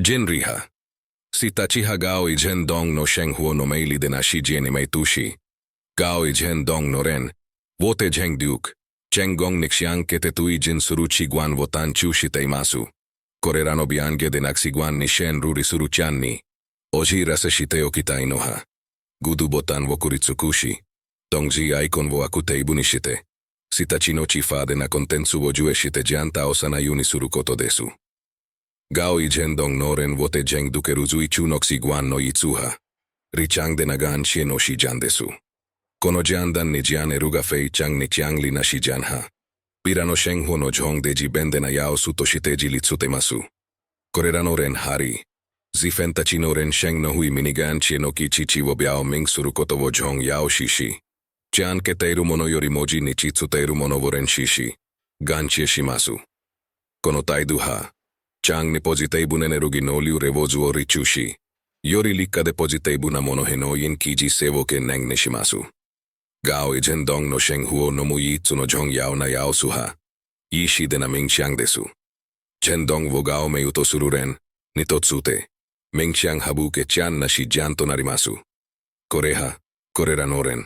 Jinriha. Si tachiha gao ijen dong no sheng huo no meili de na shi jeni mai tushi. Gao ijen dong no ren. Wote jeng duke. Cheng gong nixiang kete tui jin suru chiguan votan chushi teimasu. Korerano biange de naxiguan ni shen ruri suru channi. Oji rasa shite okitai noha. Gudu botan wo kuritsukushi. Tongji aikon wo akute ibunishite. Si tachino chifa de na kontensu wo jue shite janta osana yuni suru koto desu. Gao ijen dong noren wote jeng dukeruzu ichunok siguan no itsuha. Richang de nagan shien o shijan desu. Kono jandan ni jian eruga fei chang ni chiang li na shijan ha. Pirano sheng ho no jong de jibende na yao sutoshite jilitsute masu. Korerano ren hari. Zifenta chino ren sheng no hui minigan chien o kichichi wo biao ming suru koto wo jong yao shishi. Chian ke teiru mono yorimoji ni chitsu teiru mono wo ren shishi. Gan chie shimasu. Kono taidu ha. Chang ni poziteibu nenerugi no liu revozu o richushi. Yori lika de poziteibu na mono heno yin kiji sevo ke neng nishimasu. Gao ijen dong no sheng huo no mu yitsu no jong yao na yao suha. Yishi de na ming xiang desu. Chen dong wo gao me uto sururen, ni totsute. Ming xiang habu ke chan na shi janto narimasu. Koreha, korera noren.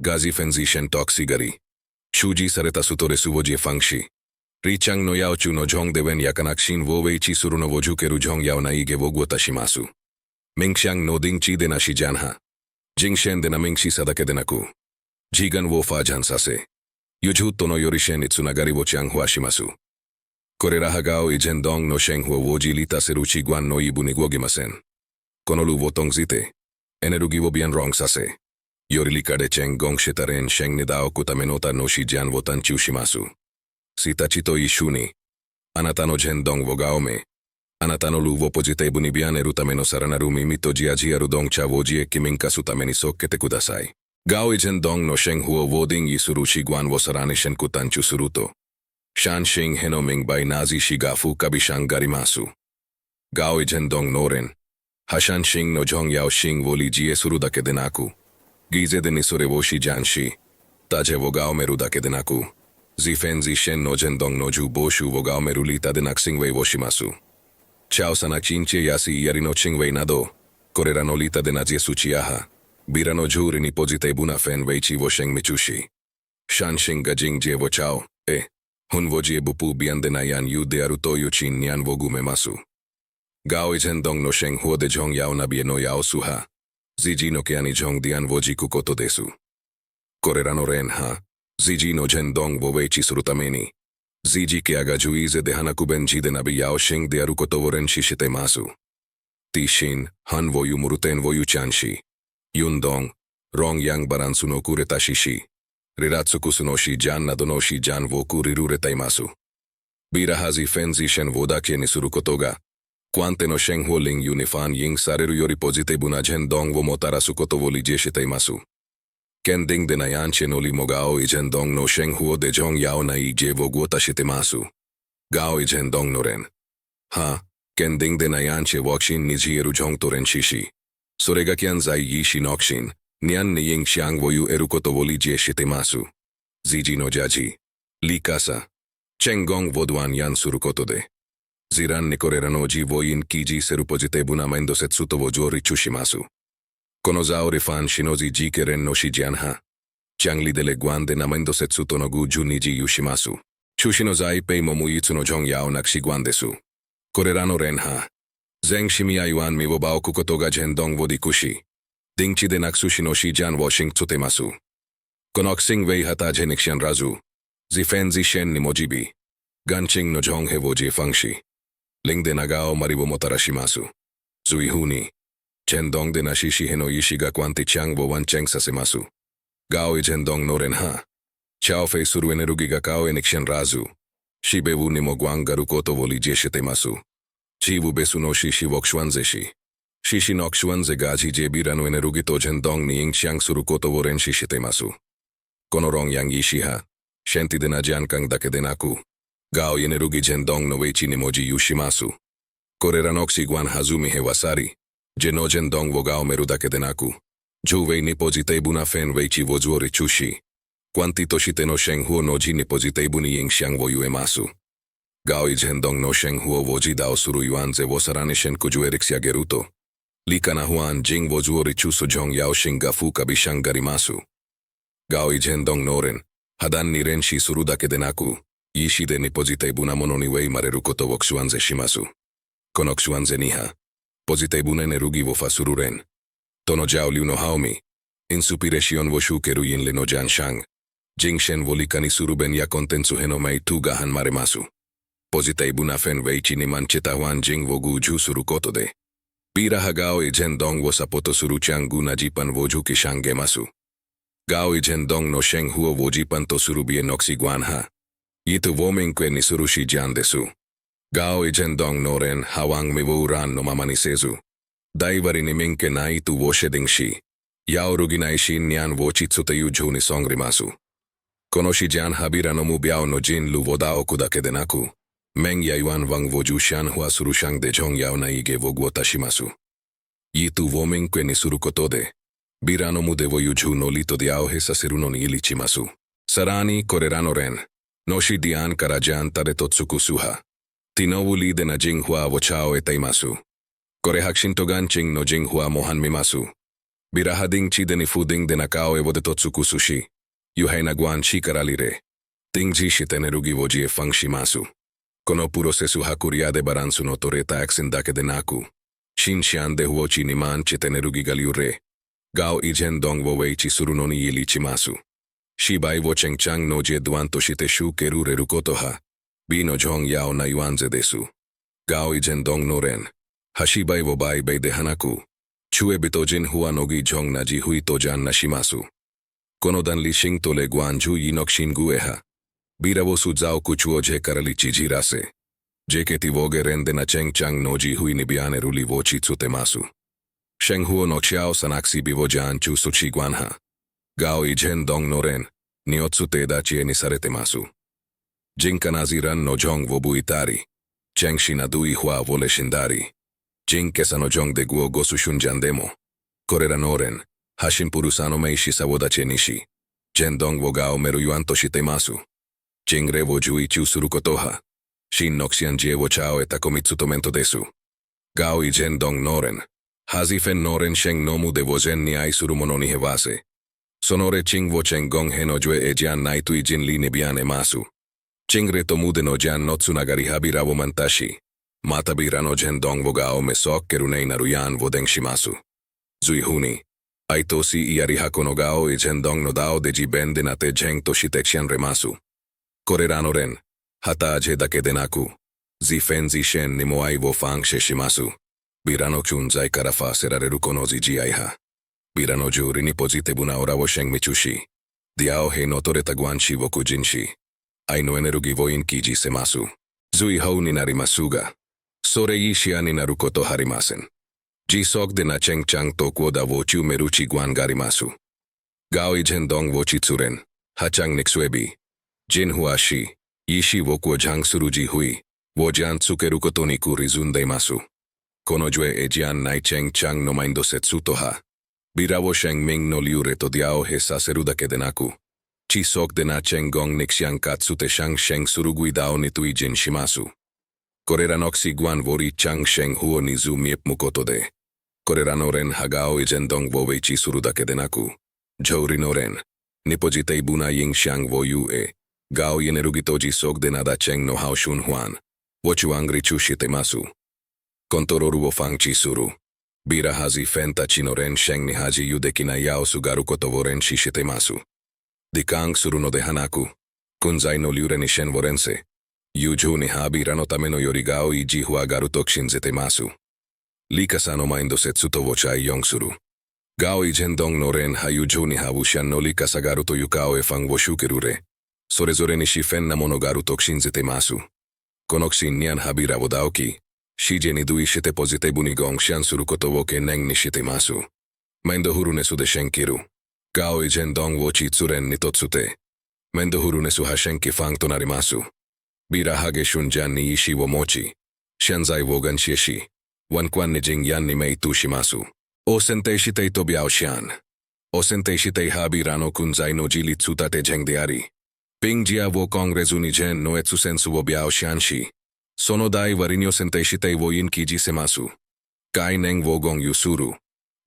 Gazi fenzi shen toxigari. Shuji sareta sutore suvoji fangshi. Richang no yao chu no jong dewen yakanakshin wo weichi suru no woju keru jong yao na ige wo guotashimasu. Mingxiang no ding chi de na shi janha. Jingshen de na mingshi sadake de naku. Jigan wo fa jan sase. Yujuto no yorishen itsunagari wo chiang huashimasu. Korera hagao ijen dong no sheng huo woji lita seruchi guan no ibu niguogimasen. Konolu wo tongzite. Enerugi wo bien rong sase. Yorilika de cheng gong shetaren sheng nidao kutamenota no shi jan wo tan chiushimasu. Si tachito ishuni. Anatano jen dong wo gaome. Anatano lu wo poziteibu ni biane rutameno saranarumi mito jia rudong cha wo jie kiminka sutameni sokkete kudasai. Gao ijen dong no sheng huo woding yisuru shiguan wo sarani shen kutanchu suruto. Shan shing heno ming bai nazi shigafu kabishang garimasu. Gao ijen dong noren. Hashan shing no jong yao shing wo li jie surudake denaku. Gize de nisore wo shi janshi. Taje wo gao merudake denaku. Zifenzi shen no jen dong no ju boshu wo gao merulita de naksingwei wo shimasu. Chao sana chinche yasi yarino chingwei nado. Korerano lita de nazie suchiaha. Birano juri ni poziteibu na fen weichi wo sheng michushi. Shan shing gajing je wo chao, hun wo jie bupu bian de nayan yu de aruto yu chin nian wo gume masu. Gao ijen dong no sheng huo de jong yao na no yao suha. Ziji no keani jong dian wo jiku koto desu. Korerano ren ha. Ziji no jen dong wo weichi surutameni. Ziji ke aga juize de hanakuben ji de nabi yao shing de arukoto wo ren shishite masu. Tishin, han wo yu muruten wo yu chanshi. Yundong, rong yang baransu no kureta shishi. Riratsuku sunoshi jan na donoshi jan wo kurirure taimasu. Birahazi fenzi shen voda kieni surukotoga. Quante no sheng ho ling unifan ying sareru yori pozitebu na jen dong wo motarasu koto wo lijeshi taimasu. Kending de nayan chen oli mogao ijen dong no sheng huo de jong yao na ije wo guotashite masu. Gao ijen dong no ren. Ha, kending de nayan che wakshin nijieru jong toren shishi. Soregakian zai yishi nokshin, nian ni ying xiang wo yu erukoto wo lijeshi masu. Ziji no jaji. Li kasa. Chengong voduan yan surukoto de. Ziran ni korerano ji wo yin kiji serupozitebu na mendo setsuto wo jori chushimasu. Konozao rifan shinozi ji keren no shijianha. Chiangli de leguan de namendo setsuto no gu ju niji yushimasu. Shushinozai pei momuyitsu no jong yao nakshiguan desu. Korerano renha. Zeng shimia yuan mi wo bao kukotoga jen dong wo dikushi. Dingchi de naksushi no shijan washing tsutemasu. Konoksing wei hata jenikshan razu. Zifenzi shen ni mojibi. Ganching no jong he wo ji fangshi. Ling de nagao maribo motarashimasu. Zuihuni. Chen dong de nashishi heno yishiga kwanti chang wo wan cheng sasemasu. Gao ijen dong no ren ha. Chao fei suru enerugi ga kao enikshan razu. Shibewu ni mo guang garukoto wo li jeshete masu. Chivu besu no shishi wokshwanzeshi. Shishi nokshwanze gaji jebirano enerugi to jen dong ni ing xiang surukoto wo ren shishite masu. Konorong yang yishiha. Shenti de na jan kang dake denaku. Gao yenerugi jen dong no weichi ni moji yushimasu. Koreranoksi guan hazumi hewasari. Jeno jen dong wo gao merudake denaku. Juwei ni poziteibu na fen weichi wo zuori chushi. Quanti toshite no sheng huo no ji ni poziteibu ni ying xiang wo yu emasu. Gao Zhendong no Sheng Huo Woji Dao Suru Yuan Ze Wo Sarane Shen Kujuerixia Geruto. Likana Huan Jing Wo Zuo Richu Sojong Yao Shin Gafu Kabishang Garimasu. Gao Zhendong Noren, Hadan ni Ren Shi Suruda Kedenaku, Yishi de Nipozite Bunamono ni Wei Marerukoto Woksuan Ze Shimasu. Konoksuan Ze Niha. Pozite Bunen Erugi Wo Fasururen. Tono Jiao Liu no Haomi. Insupiration Wo Shu Keruyin Le no Jan Shang. Jing Shen Wo Likani Suruben Ya Kontensu Heno Mei Tu Gahan Maremasu. Pozite Bunafen Wei Chini Mancheta Huan Jing Wo Gu Ju Surukoto de. Pira Hagao Zhendong Wo Sapoto Suruchang Gu Najipan Wo Ju Kishang Gemasu. Gao Zhendong no Sheng Huo Wo Jipan To Surubie Noxi Guan Ha. Yitu Womenkwe Ni Surushi Jan Desu. Gao Zhendong Noren Hawang Me Wo Ran no Mamanisezu. Daivari ni Minke Na Itu Wo Sheding Shi. Yao Ruginai Shin Nyan Wo Chitsute Yu Ju Ni Song Rimasu. Konoshi Jan Habira no Mu Biao no Jin Lu Wo Dao Kuda Kedenaku. Meng Yayuan Wang Wo Ju Shan Hua Surushang De Jong Yao Na Ige Wo Guo Tashimasu. Yitu Womenkwe Ni Surukotode. Birano Mu De Wo Yuju no Lito Diao Hesa Siruno Ni Ilichimasu. Sarani Korerano Ren. Noshi Dian Karajan Tade Totsuku Suha. Tinowu Li De Na Jing Hua Wo Chao Etaimasu. Korehakshin Togan Ching no Jing Hua Mohan Mimasu. Birahading Chi De Ni Fuding De Nakao Evo De Totsuku Sushi. Yuhei Naguan Shi Karalire. Ting Ji Shitenerugi Wo Ji Fang Shimasu. Kono Puro Sesu Hakuria De Baransu no Toreta Axindake De Naku. Shin Xian De Huo Chi Niman Chitenerugi Galiure. Gao Zhendong Wo Wei Chi Surunoni Yili Chimasu. Shibai Wo Cheng Chang no Je Duan Toshite Shu Keru Rerukotoha. Bino Jong Yao Na Yuan Ze Desu. Gao Zhendong no Ren. Hashibai Wo Bai Bei De Hanaku. Chue Bitojin Hua Nogi Jong Na Ji Hui Tojan Na Shimasu. Konodan Li Shing Tole Guan Ju Yinok Shin Gueha. Bira Wo Su Zao Kuchuo Je Karali Chijirase. Je Keti Voge Ren De Na Cheng Chang no Ji Hui Nibiane Ruli Wo Chitsute Masu. Sheng Huo no Xiao Sanaksi Bivo Jan Chu Suchi Guanha. Gao Zhendong no Ren. Niotsute Da Chie Ni Sarete Masu. Jinkanaziran no Jong Wo Buitari. Cheng Shinadui Hua Vole Shindari. Jing Kesano Jong De Guo Gosu Shunjandemo. Korera Noren. Hashin Purusano Meishi Sawoda Chenishi. Zhendong Wo Gao Meru Yuan Toshite Masu. Jing Re Wo Jui Chu Surukotoha. Shin Noxian Jie Wo Chao Eta Komitsutomento Desu. Gao Zhendong Noren. Hazifen Noren Sheng Nomu De Wo Zen Ni Ai Surumono Ni Hevase. Sonore Ching Wo Cheng Gong Heno Jue E Jian Naitui Jin Li Nibiane Masu. Ching Re Tomude no Jan Notsunagari Habira Wo Mantashi. Matabira no Zhendong Wo Gao Me Sok Kerunei Naruyan Wo Deng Shimasu. Zui Huni. Aitosi Iarihako no Gao Zhendong no Dao De Jiben De Nate Jeng Toshitexian Remasu. Korerano Ren. Hata Je Dake Denaku. Zifen Zishen Ni Moai Wo Fang Sheshimasu. Birano Chunzai Karafa Serareruko no Ziji Aiha. Birano Juri Ni Pozite Buna Ora Wo Sheng Michushi. Diao He no Toreta Guanshi Wo Kujinshi. Aino Enerugi Wo In Kiji Semasu. Zui Hou Ni Narimasuga. Sore Yishia Ni Narukoto Harimasen. Jisok De Na Cheng Chang Tokuo Da Wo Chu Meruchi Guan Garimasu. Gao Zhendong Wo Chitsuren. Hachang Nixuebi. Jin Hua Shi. Yishi Wo Kuo Jang Suruji Hui. Wo Jan Tsukerukoto Ni Kurizun Deimasu. Kono Jue E Jian Nai Cheng Chang no Maindo Setsutoha. Bira Wo Sheng Ming no Liu Reto Diao He Saseruda Kedenaku. Chisok De Na Cheng Gong Nixian Katsute Shang Sheng Surugui Dao Ni Tui Jin Shimasu. Korera Noxi Guan Wori Chang Sheng Huo Ni Zu Miep Mukoto De. Korera Noren Hagao Zhendong Wo Wei Chi Suruda Kedenaku. Jouri Noren. Nipojite Buna Ying Xiang Wo Yu E. Gao Yenerugitoji Sok De Nada Cheng no Hao Shun Huan. Wo Chuangri Chu Shitemasu. Kontororu Wo Fang Chi Suru. Bira Hazi Fenta Chinoren Sheng Ni Haji Yudekina Yao Sugaru Kotovoren Shishitemasu. Dikang Suruno De Hanaku. Kunzai no Liure Ni Shen Vorense. Yuju Ni Habira no Tameno Yorigao Iji Hua Garutok Shinzetemasu. Likasano Maindo Setsuto Wo Chai Yongsuru. Gao Zhendong no Ren Hayuju Ni Habushan no Likasagaruto Yukao E Fang Wo Shukerure. Sorezore Ni Shifen Namono Garutok Shinzetemasu. Konoksin Nian Habira Wo Daoki. Shije Ni Dui Shite Pozite Bunigong Shan Surukoto Wo Ke Neng Ni Shitemasu. Mendo Hurunesu De Shenkiru. Gao Zhendong Wo Chitsuren Ni Totsute. Mendo Hurunesu Hashenki Fang Tonarimasu. Bira Hage Shunjan Ni Ishi Wo Mochi. Shanzai Wo Gan Shieshi. Wankwan Ni Jing Yan Ni Mei Tushimasu. O Sentei Shitei Tobiao Shan. O Sentei Shitei Habirano Kunzai no Jili Tsutate Jeng Diari. Ping Jia Wo Kong Rezuni Jen no Etsu Sensu Wo Biao Shanshi. Sonodai warinyo senteshitei wo in kiji semasu. Kai neng wogong yusuru.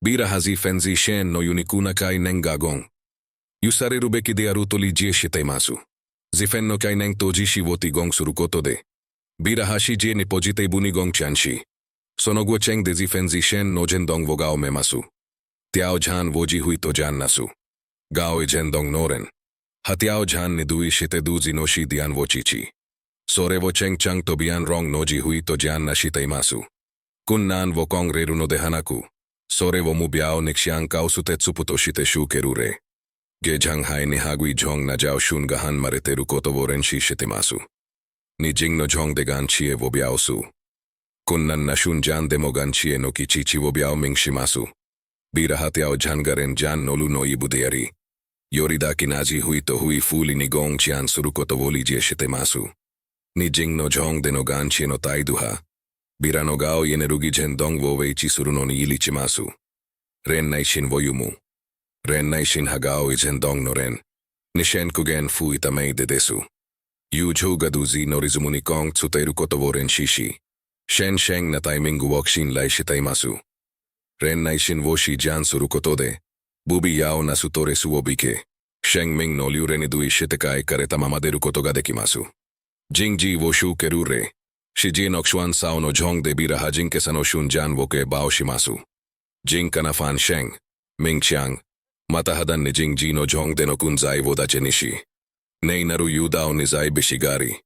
Bira hazi fenzi shen no yunikuna kai neng gagong. Yusare rubeki de arutoli jie shitemasu. Zifen no kai neng toji shivoti gong surukoto de. Bira hashi jie ni pojitei buni gong chanshi. Sonoguo cheng de zifenzi shen no jendong vogao memasu. Tiao jan voji hui to jan nasu. Gao jendong noren. Hatiao jan ni dui shite du zinoshi dian vochichi. Sorevo cheng chang to bian rong noji hui to jan na shiteimasu. Kun nan vo kong reruno de hanaku. Sorevo mubiao nixiang kausute tsuputo shite shu kerure. Ge jang hai ni hagui jong na jao shun gahan mareteru koto vo renshi shitemasu. Ni jing no jong de gan chie vo biao su. Kun nan na shun jan demo gan chie no kichichi vo biao ming shimasu. Bira hatiao jan garen jan nolu no ibudeari. Yorida kinaji hui to hui fuli ni gong chian surukoto voli jie shitemasu. Ni jing no jong de no gan chie no taiduha. Bira no gao yenerugi jendong vo weichi suru no ni ilichimasu. Ren naishin voyumu. Ren naishin hagao jendong no ren. Nishen kugen fu itamei de desu. Yu ju gaduzi no rizumuni kong tsuteiru koto vo ren shishi. Shen sheng na taimingu wokshin lai shitaimasu. Ren naishin voshi jan suru koto de. Bubi yao na sutore suobike. Sheng ming no liu renidui shitekai kareta mamaderu koto ga dekimasu. Jingji voshu kerure. Shijin okshuan sao no jong de bira hajin kesano shun jan woke bao shimasu. Jing kanafan sheng. Ming chiang. Matahadan ni jingji no jong de no kunzai voda jenishi. Nei naru yudao nizai bishigari.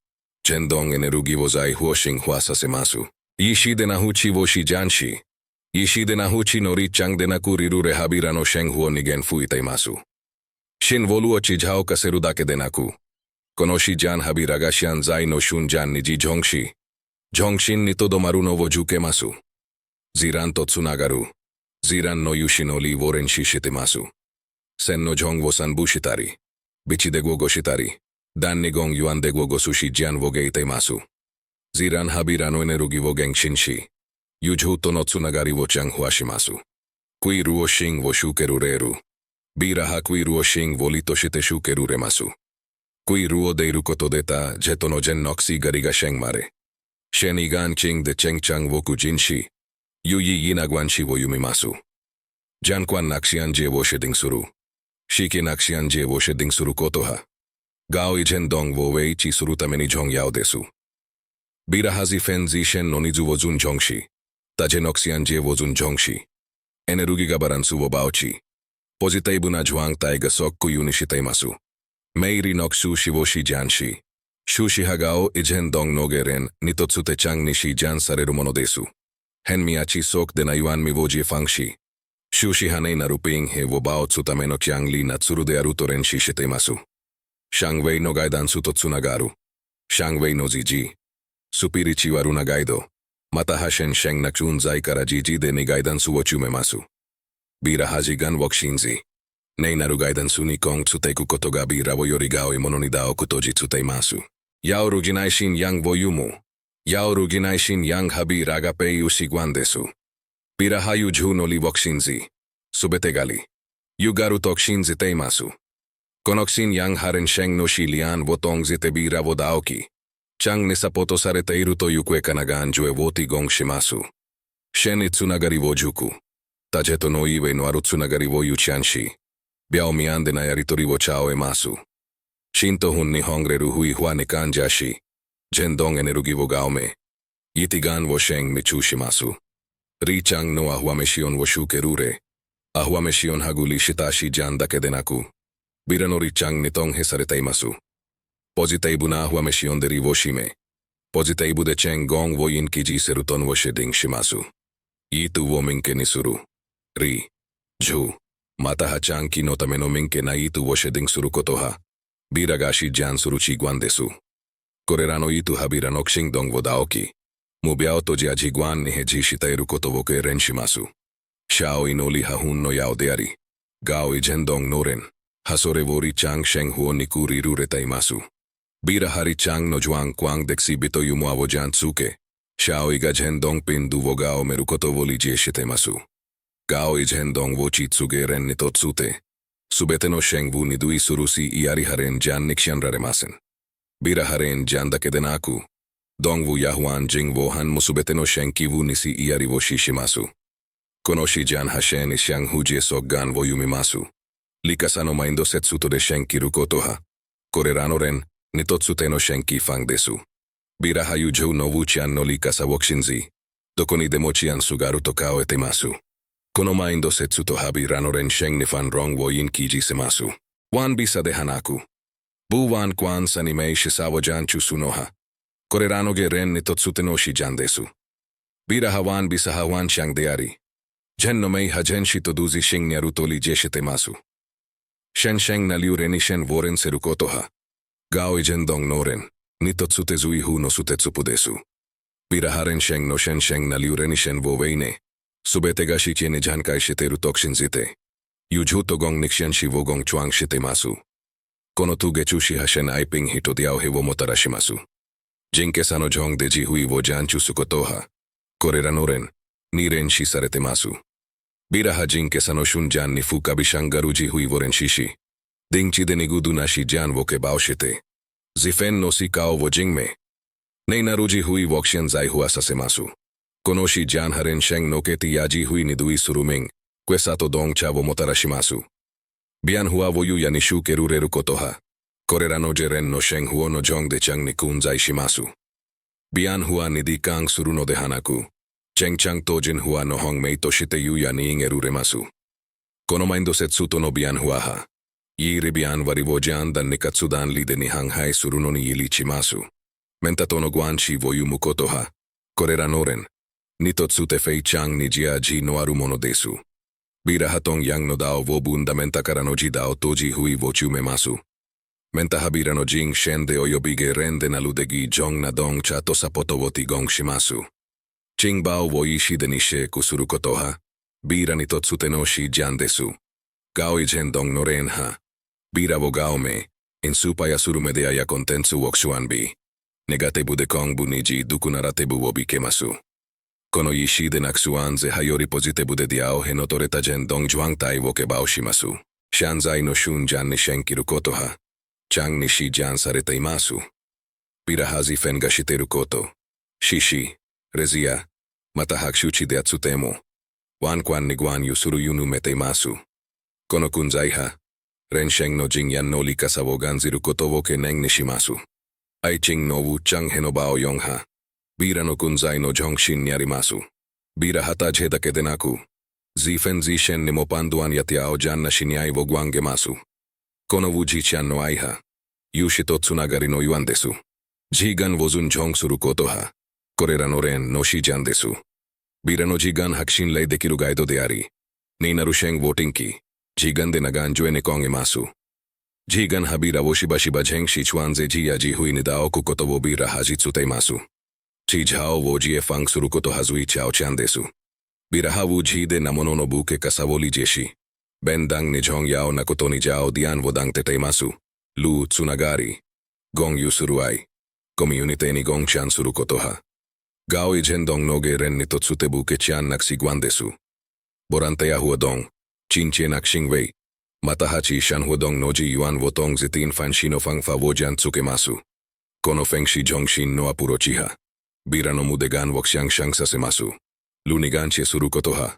Jendong enerugi vozai huoshing huasa semasu. Yishi de nahuchi voshi janshi. Yishi de nahuchi nori chang de nakuriru rehabira no sheng huo nigen fuitaimasu. Shin voluo chijhao kaserudake de naku. Konoshi jan habiragashian zai no shun jan niji jongshi. Jongshin ni todo maruno vo jukemasu. Ziran totsunagaru. Ziran no yushinoli voren shishitemasu. Sen no jong vo sanbushitari. Bichi de gogo shitari. Dan ni gong yuan de gogo sushi jan vo geitemasu. Ziran habirano enerugi vo geng shinshi. Yujhu to no tsunagari vo chang huashimasu. Kui ruo shing vo shukerureru. Bira ha kui ruo shing vo lito shite shukeruremasu. Kui ruo de rukoto deta jeto no jen noxi gariga sheng mare. Shen igan ching de cheng chang vo kujinshi. Yuyi yinagwanshi vo yumimasu. Jankwan naxian je vo sheding suru. Shiki naxian je vo sheding suru kotoha. Gao ijen dong vo wei chi suru tameni jong yao desu. Bira hazi fen zishen no nizu vo zun jongshi. Taje noxian je vo zun jongshi. Enerugi gabaran su vo baochi. Poziteibu na juang taiga sok kuyunishitaimasu. Meiri noxu shivoshi janshi. Shushi hagao ijen dong nogeren nitotsute chang nishi jan sareru monodesu. Hen miachi sok de na yuan mi voji fangshi. Shushi hanei naruping he wo bao tsutameno kyang li natsuru de arutoren shishitemasu. Shangwei no gaidan su totsunagaru. Shangwei no ziji. Supirichi waru nagaido. Matahashen sheng nakchun zai karajiji de ni gaidan su wochumemasu. Bira hajigan wokshinzi. Nei naru gaidan su ni kong tsuteku kotoga bira wo yorigao imononidao kutoji tsuteimasu. Yao ruginaishin yang voyumu. Yao ruginaishin yang habi ragapei usigwandesu. Bira hayu jhu no li wokshinzi. Subetegali. Yugaru tokshinzi teimasu. Konoksin yang haren sheng no shilian votong zite bira vodaoki. Chang ni sapoto sareteiru to yukue kanagan jue voti gong shimasu. Shen itsunagari vo juku. Tajeto no iwe no arutsunagari vo yuchanshi. Biao miande na yaritori vo chao emasu. Shinto hun ni hongreru hui hua ni kanjashi. Jendong enerugi vo gaome. Yitigan vo sheng michushimasu. Ri chang no ahuameshion vo shukerure. Ahuameshion haguli shitashi jan dake denaku. Birano ri chang nitong hesareteimasu. Poziteibu na ahuameshion de ri vo shime. Poziteibu de cheng gong vo yin kiji seruton vo sheding shimasu. Yitu vo minke nisuru. Ri. Ju. Mataha chang ki no tameno minke na yitu vo sheding suru kotoha. Biragashi jan suruchi guandesu. Korerano yitu habirano ksing dong vo daoki. Mubiao toji ajiguan ni heji shitairu koto vo ke renshimasu. Shao inoli hahun no yao deari. Gao ijendong noren. Hasore vori chang sheng huo nikuri ruretaimasu. Bira hari chang no juang kwang deksi bito yumu avo jan tsuke. Shao iga jendong pin du vo gao merukoto voli jeshitemasu. Gao ijendong vo chitsuge ren nitotsute. Subete no sheng vu nidui surusi iari haren jan nikshan raremasen. Bira haren jan dake denaku. Dongwu yahuan jingwo han musubete no shenkiwu nisi iariwo shishimasu. Konoshi jan hashen isyang hujie soggan wo yumimasu. Likasano maindo setsuto de shenki rukotoha. Korerano ren, nitotsute no shenki fang desu. Bira hayujou no wuchian no likasa wokshinzi. Dokoni demochian sugaru tokao etemasu. Kono maindo setsuto habi rano ren sheng nifan rong wo yin kiji semasu. Wan bisa de hanaku. Bu wan kwan sanimei shisawo jan chusunoha. Korerano ge ren nitotsute no shijan desu. Bira hawan bisa hawan shang deari. Jen no mei hajen shitoduzi shing nyarutoli jeshetemasu. Shen sheng na liu renishen voren serukotoha. Gao ijen dong noren, nitotsute zui hu no sutetsupudesu. Bira haren sheng no shen sheng na liu renishen vo veine. Subetega shi tiene jankai shiteru tokshin zite. Yujhuto gong nikshen shi vo gong chuang shitemasu. Kono tu gechu shi hashen aiping hito diao he vo motarashimasu. Jinke sano jong deji hui vo janchu sukotoha. Koreranoren, niren shi saretemasu. Bira ha jinke sano shun jan ni fuka bishangaruji hui voren shishi. Dingchi de nigudu na shi jan vo ke baoshite. Zifen no si kao vo jingme. Nei naruji hui vokshen zai hua sasemasu. Konoshi jan haren sheng no keti yaji hui nidui suruming. Kwesato dong cha vo motarashimasu. Bian hua vo yu yanishu kerureru kotoha. Korerano jeren no sheng huo no jong de chang nikun zai shimasu. Bian hua nidi kang suruno de hanaku. Cheng chang tojin hua no hong mei toshite yu yani eruremasu. Kono maindo setsuto no bian hua ha. Yiri bian varivo jan dan nikatsudan lide ni hang hai suruno ni yili chimasu. Mentatono guan shi vo yu mukotoha. Koreranoren. Nitotsute fei chang ni jia ji no arumono desu. Bira hatong yang no dao vo bunda menta karano ji dao toji hui vo chume masu. Menta habira no jing shen de oyobige rende na ludegi jong na dong cha tosapoto vo ti gong shimasu. Ching bao vo ishi de nishe kusuru kotoha. Bira nitotsute no shi jan desu. Gao ijen dong no ren ha. Bira vo gao me. In supa ya suru medea ya kontensu wokshuan bi. Negate bude kong buniji dukunarate bu wobi kemasu. Kono yishi de naksuan ze hayori pozite bude diao he notoreta jen dong juang tai wo ke bao shimasu. Shanzai no shun jan ni shenkiru kotoha. Chang ni shi jan sarete imasu. Bira hazi fen gashiteru koto. Shishi. Rezia. Matahak shuchi de atsutemo. Wan kwan ni guan yusuru yunu mete imasu. Kono kunzai ha. Ren sheng no jing yan no likasavo ganziru koto wo ke neng nishimasu. Ai ching no wu chang he no bao yong ha. Bira no kunzai no jongshin nyarimasu. Bira hata jheda ke denaku. Zifen zishen ni mopanduan yatiao jan na shinyai vo guangemasu. Kono wu jichan no aiha. Yushito tsunagari no yuan desu. Jigan vozun jong suru kotoha. Korerano ren no shijan desu. Bira no jigan hakshin lei dekiru gaido deari. Ni narusheng voting ki. Jigan de nagan jue ne kong emasu. Jigan habira wo shiba shiba jeng shichuan ze jia ji hui nidao kukoto wo bira hajitsute masu. Chi jao wo jie fang surukoto hazui chao chan desu. Bira ha wu ji de namono no buke kasavoli jeshi. Ben dang ni jong yao nakoto ni jao dian wo dang tete masu. Lu tsunagari. Gong yu suruai. Community ni gong chan surukoto ha. Gao ijen dong noge ren ni totsute buke chan naksi guan desu. Borante ya huo dong. Chinche nakshing wei. Matahachi shan huo dong noji yuan wo tong zitin fan shino fang fa wo jan tsuke masu. Kono feng shi jong shin no apuro chiha. Bira no mudegan wokshyang shang sasemasu. Lunigan che surukotoha.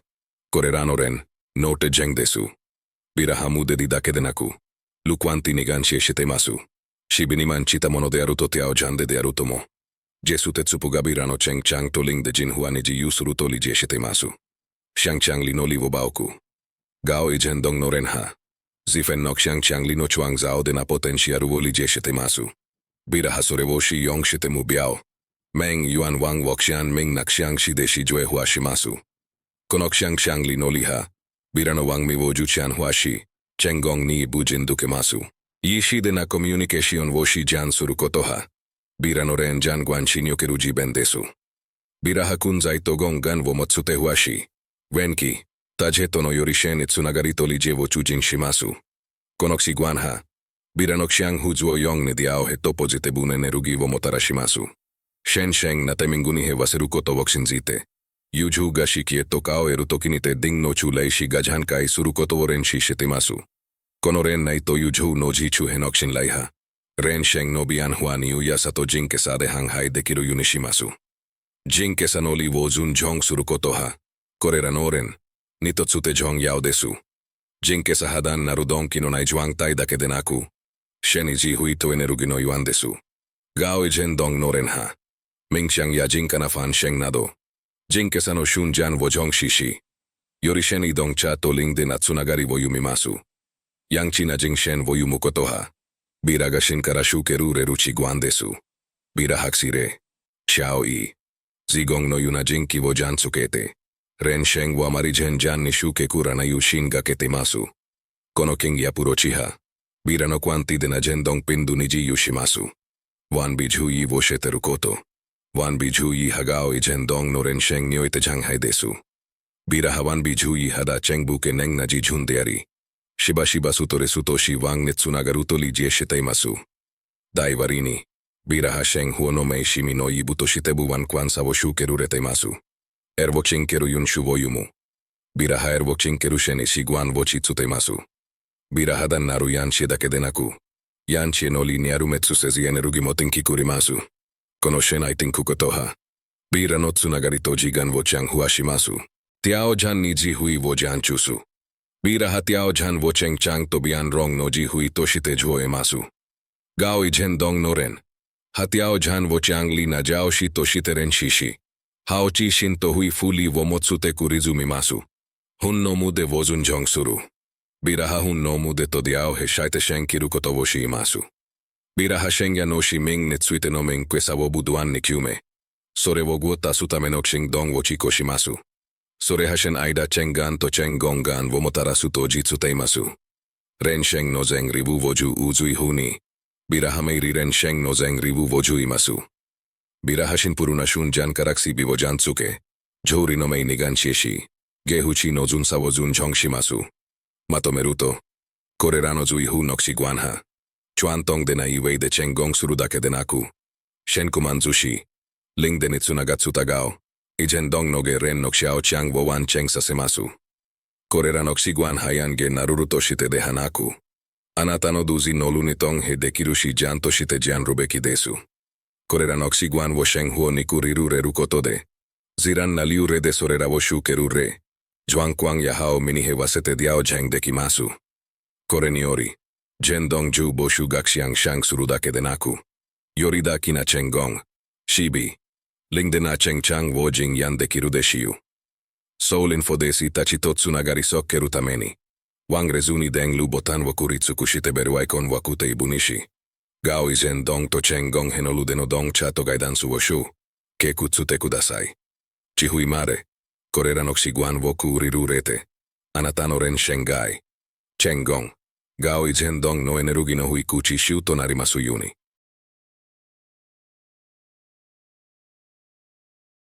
Korerano ren, no te jeng desu. Bira ha mude didake denaku. Lukwanti nigan che shitemasu. Shibiniman chita mono de aruto tiao jande de arutomo. Jesu tetsupuga bira no cheng chang toling de jin huaneji yusuruto li je shitemasu. Shang chang li no livo baoku. Gao ijen dong no ren ha. Zifen nok shang chang li no chuang zao de na potencia ruvo li je shitemasu. Bira ha sorevoshi yong shitemu biao. Meng yuan wang wokshan ming nakshang shide shi jue hua shimasu. Konok shang shang li no liha. Bira no wang mi wo ju chan hua shi. Chengong ni bujin dukemasu. Yishi de na communication wo shi jan surukotoha. Bira no ren jan guan shinyo keruji bendesu. Bira hakun zai togong gan wo motsute hua shi. Wenki. Tajeto no yorishen itsunagarito li je wo chujin shimasu. Konok si guan ha. Bira no xiang huzuo yong ne diao he topo zite bune nerugi wo motarashimasu. Shen sheng na teminguni he waserukoto wokshinzite. Yuju gashi kieto kao erutokinite ding no chulei shi gajhan kai surukoto woren shi shitemasu. Konoren naito yuju no jichu he nokshin laiha. Ren sheng no bian huan yu yasato jinkesa de hanghai dekiru yunishimasu. Jinkesa no li wo zun jong surukotoha. Korera noren. Nitotsute jong yao desu. Jinkesa hadan narudonki no nai juang tai dake denaku. Sheni ji huito enerugi no yuan desu. Gao jen dong noren ha. Mingxiang ya jinkana fan sheng nado. Jinkesa no shun jan wo jong shishi. Yorisheni dong cha to ling de natsunagari wo yumimasu. Yang china jingshen wo yumukotoha. Biraga shinkara shukeru reruchi guan desu. Bira haksire. Xiao i. Zigong no yuna jinki wo jan tsukete. Ren sheng wo amarijen jan ni shuke kurana yu shin gakete masu. Kono king ya purochiha. Bira no kwanti de na jendong pindu niji yushimasu. Wan biju yi wo sheterukoto. Wan biju yi hagao i jendong no ren sheng nyoite janghai desu. Bira hawan biju yi hada chengbuke neng na ji jundeari. Shiba shiba sutore sutoshi wang netsunagaruto li jieshetei masu. Dai warini. Bira ha sheng huo no mei shimi no yi butoshitebu wan kwan sawo shukeru retei masu. Erwo chinkeru yun shuvo yumu. Bira ha erwo chinkeru sheni shiguan wo chitsutei masu. Bira hadan naru yanchi dake denaku. Yanchi no li niaru metsu sezi enerugi motinki kurimasu. Kono shenai tinkukotoha. Bira no tsunagarito jigan wo chang huashimasu. Tiao jan ni ji hui wo jan chusu. Bira ha tiao jan wo cheng chang to bian rong no ji hui toshite joe masu. Gao i jen dong no ren. Ha tiao jan wo chang li na jao shi toshite ren shishi. Hao chi shin to hui fuli wo motsute kurizumi masu. Hun no mude wo zun jong suru. Bira ha hun no mude to diao he shaite shen kirukoto wo shi masu. Bira ha shen ya no shi ming netsuite no ming kwesa wo buduan ni kyume. Sore wo guota sutame no xing dong wo chiko shimasu. Sore ha shen aida chengan to cheng gongan wo motara suto jitsutei masu. Ren sheng no zeng ribu wo ju uzui huni. Bira ha meiri ren sheng no zeng ribu wo ju imasu. Bira ha shin puruna shun jan karaksi biwo jan tsuke. Jouri no mei nigan shieshi. Gehuchi no zun sawo zun chong shimasu. Matomeruto. Korera no zui hu noksi guanha. Chuan tong de na iwei de cheng gong surudake denaku. Shen kuman zushi. Ling de nitsunagatsu tagao. Ijen dong no ge ren no xiao chang wo wan cheng sasemasu. Korera no xiguan hayan ge naruruto shite de hanaku. Anata no duzi no lunitong he de kirushi jan to shite jan rubeki desu. Korera no xiguan wo sheng huo nikuriru re rukoto de. Ziran na liu re de sorera wo shukeru re. Juan kwang ya hao mini he wasete diao jeng de kimasu. Kore ni ori. Jen dong ju bo shu gaxiang shang surudake denaku. Yorida kina cheng gong. Shibi. Ling de na cheng chang wo jing yan de kiru de shiu. Soul info desi tachitotsu nagari sokkeru tameni. Wang rezuni deng lu botan wo kuritsu kushite beruai kon wakute ibunishi. Gao izen dong to cheng gong henolu de no dong chato gaidansu wo shu. Kekutsute kudasai. Chihui mare. Korera no xiguan wo kuriru rete. Anatano ren shengai. Cheng gong. Gao izen dong no enerugi no hui kuchi shiu to narimasu yuni.